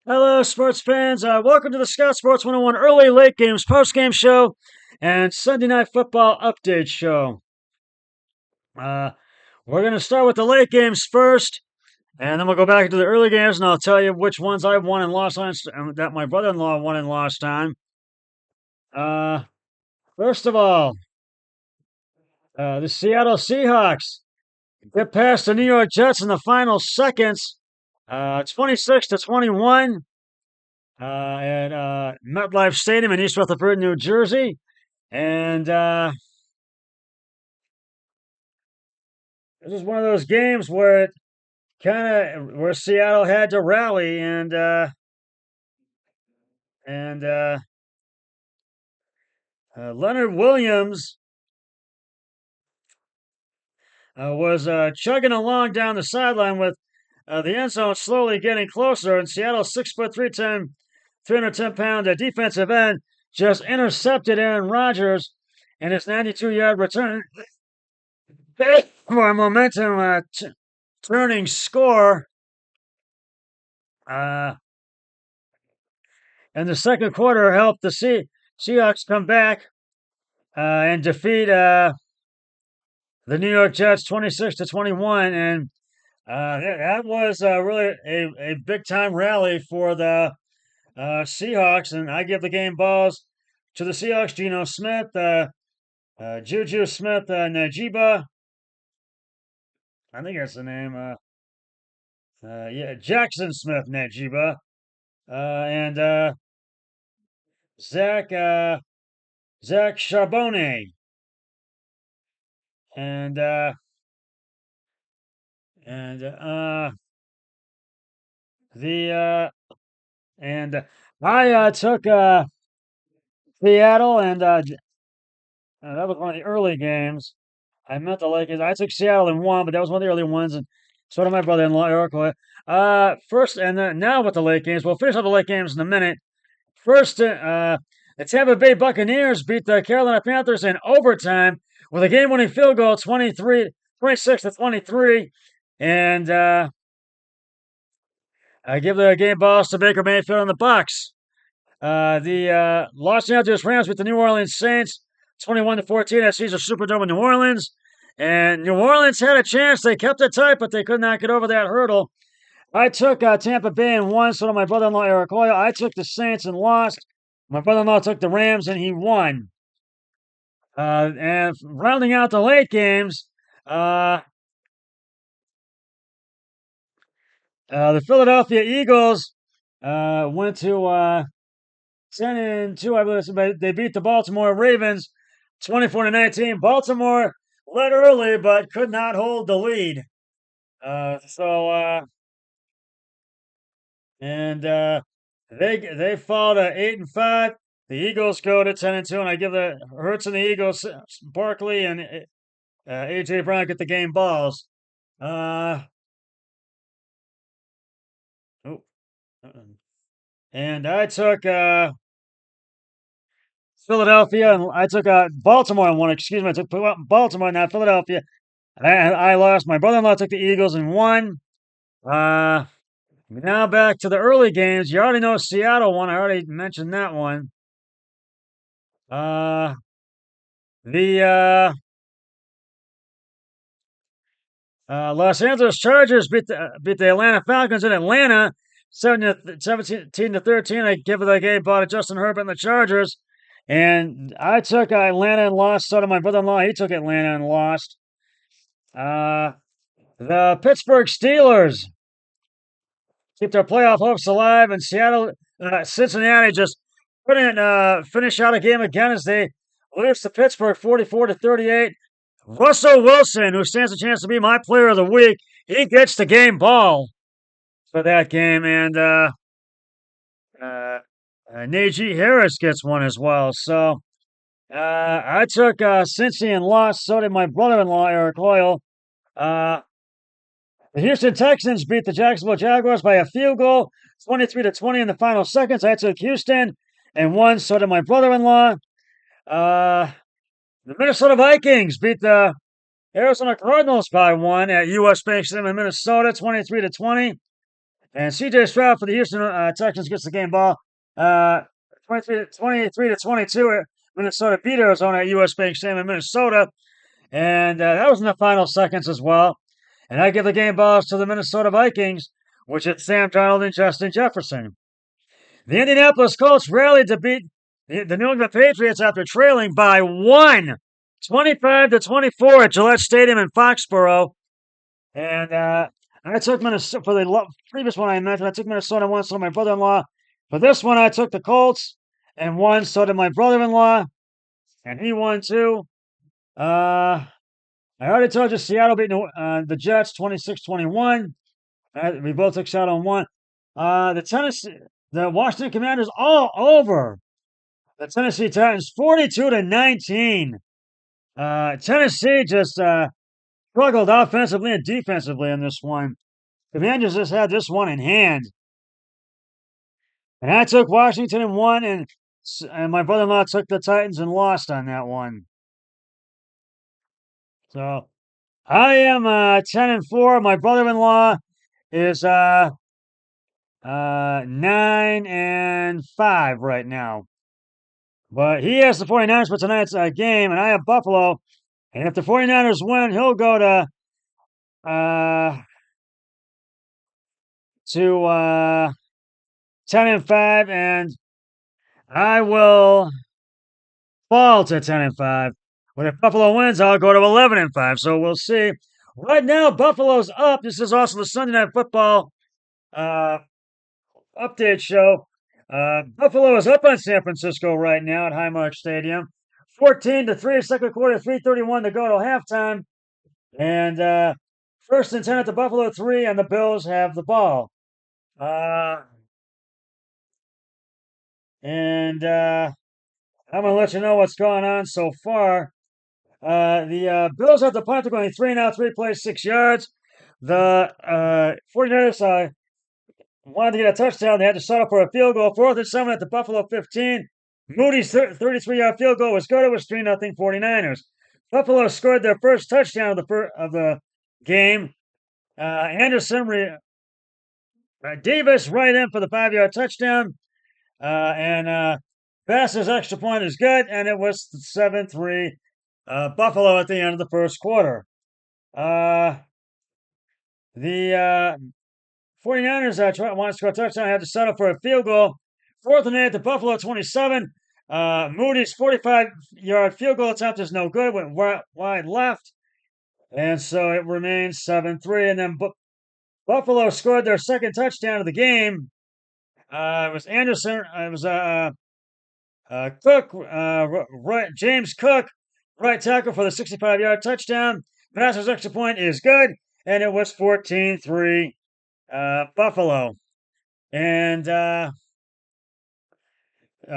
Hello, sports fans. Welcome to the Scout Sports 101 early late games post-game show and Sunday night football update show. Uh, we're going to start with the late games first, and then we'll go back to the early games, and I'll tell you which ones I won and lost on, that my brother-in-law won and lost on. Uh, First of all, the Seattle Seahawks get past the New York Jets in the final seconds, 26-21. At MetLife Stadium in East Rutherford, New Jersey. And this is one of those games where it where Seattle had to rally and Leonard Williams was chugging along down the sideline with the end zone slowly getting closer, and Seattle's 6'3", 310-pound defensive end just intercepted Aaron Rodgers in his 92-yard return for a momentum turning score. And the second quarter helped the Seahawks come back and defeat the New York Jets 26-21, and that was really a big time rally for the Seahawks. And I give the game balls to the Seahawks. Geno Smith, Juju Smith, Najiba. I think that's the name. Yeah, Jackson Smith, Najiba, and Zach Charbonnet, and and the and I took Seattle, and that was one of the early games. I meant the Lakers. I took Seattle and won, but that was one of the early ones, and so did my brother-in-law Eric. First, and now with the late games, we'll finish up the late games in a minute. First, the Tampa Bay Buccaneers beat the Carolina Panthers in overtime with a game-winning field goal, 26-23, and I give the game balls to Baker Mayfield and the Bucs. The Los Angeles Rams beat the New Orleans Saints 21-14 at Caesars Superdome in New Orleans. And New Orleans had a chance. They kept it tight, but they could not get over that hurdle. I took Tampa Bay and won, so did my brother-in-law Eric Hoyle. I took the Saints and lost. My brother-in-law took the Rams and he won. And rounding out the late games, the Philadelphia Eagles went to 10-2, I believe. They beat the Baltimore Ravens 24-19. Baltimore led early, but could not hold the lead. They fall to 8-5. The Eagles go to 10-2, and I give the Hurts and the Eagles, Barkley and AJ Brown get the game balls. And I took Philadelphia, and I took Baltimore and won. Excuse me, I took Baltimore, not Philadelphia. I lost. My brother-in-law took the Eagles and won. Now back to the early games. You already know Seattle won. I already mentioned that one. The Los Angeles Chargers beat the Atlanta Falcons in Atlanta 17-13. I give the game ball to Justin Herbert and the Chargers. And I took Atlanta and lost. So did my brother-in-law. He took Atlanta and lost. The Pittsburgh Steelers keep their playoff hopes alive, and Cincinnati just couldn't finish out a game again as they lose to Pittsburgh 44-38. Russell Wilson, who stands a chance to be my player of the week, he gets the game ball for that game, and Najee Harris gets one as well. So I took Cincy and lost. So did my brother-in-law Eric Hoyle. The Houston Texans beat the Jacksonville Jaguars by a field goal, 23-20 in the final seconds. I took Houston and won. So did my brother-in-law. The Minnesota Vikings beat the Arizona Cardinals by one at U.S. Bank Stadium in Minnesota, 23-20. And C.J. Stroud for the Houston Texans gets the game ball. 23 to 22. Minnesota beat Arizona at U.S. Bank Stadium in Minnesota. And that was in the final seconds as well. And I give the game balls to the Minnesota Vikings, which is Sam Darnold and Justin Jefferson. The Indianapolis Colts rallied to beat the New England Patriots after trailing by 25 to 24 at Gillette Stadium in Foxborough. And I took Minnesota for the previous one I mentioned. I took Minnesota once, so my brother-in-law. For this one, I took the Colts and won. So did my brother-in-law, and he won too. I already told you Seattle beat the Jets 26-21. We both took Seattle and won. The Washington Commanders all over the Tennessee Titans 42 to 19. Tennessee just struggled offensively and defensively in this one. Commanders just had this one in hand. And I took Washington and won, and my brother-in-law took the Titans and lost on that one. So I am 10-4. My brother-in-law is 9-5 right now. But he has the 49ers for tonight's game, and I have Buffalo. And if the 49ers win, he'll go to 10-5, and I will fall to 10-5. But if Buffalo wins, I'll go to 11-5. So we'll see. Right now, Buffalo's up. This is also the Sunday Night Football update show. Buffalo is up on San Francisco right now at Highmark Stadium. 14-3, second quarter, 3:31 to go till halftime. And first and 10 at the Buffalo 3, and the Bills have the ball. And I'm going to let you know what's going on so far. The Bills have the punt. They're going 3 and out, 3 plays, 6 yards. The 49ers wanted to get a touchdown. They had to settle for a field goal. 4th and 7 at the Buffalo 15. Moody's 33-yard field goal was good. It was 3-0 49ers. Buffalo scored their first touchdown of the game. Davis right in for the 5-yard touchdown. And Bass's extra point is good, and it was 7-3 Buffalo at the end of the first quarter. The 49ers wanted to score a touchdown, had to settle for a field goal. 4th and 8 at the Buffalo 27. Moody's 45-yard field goal attempt is no good, went wide left. And so it remains 7-3. And then Buffalo scored their second touchdown of the game. It was Anderson. It was Cook, James Cook, right tackle for the 65-yard touchdown. Passer's extra point is good, and it was 14-3 Buffalo. And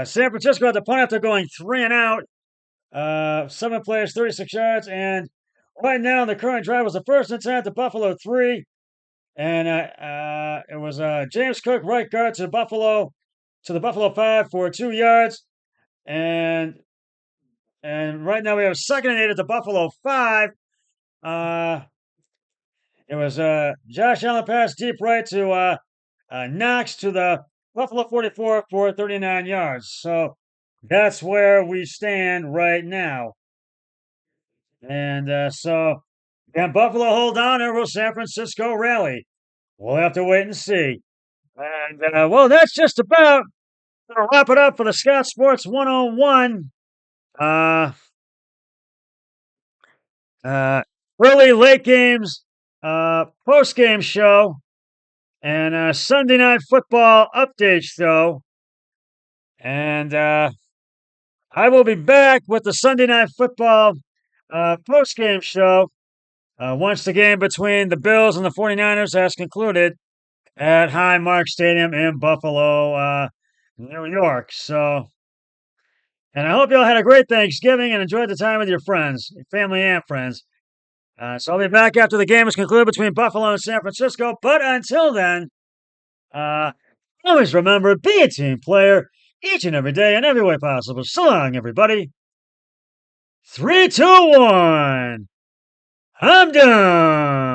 San Francisco had the punt after going 3 and out. 7 plays, 36 yards, and right now the current drive was the 1st and 10 at the Buffalo 3. And it was James Cook, right guard to the Buffalo 5 for 2 yards. And right now we have 2nd and 8 at the Buffalo 5. It was Josh Allen pass deep right to Knox to the Buffalo 44 for 39 yards. So that's where we stand right now. And so can Buffalo hold on, or will San Francisco rally? We'll have to wait and see. And well, that's just about going to wrap it up for the Scott Sports 101. Early late games, post game show, and Sunday Night Football update show. And I will be back with the Sunday Night Football post game show once the game between the Bills and the 49ers has concluded at Highmark Stadium in Buffalo, New York. So, and I hope you all had a great Thanksgiving and enjoyed the time with your friends, family, and friends. So I'll be back after the game is concluded between Buffalo and San Francisco. But until then, always remember, be a team player each and every day in every way possible. So long, everybody. 3, 2, 1. I'm done.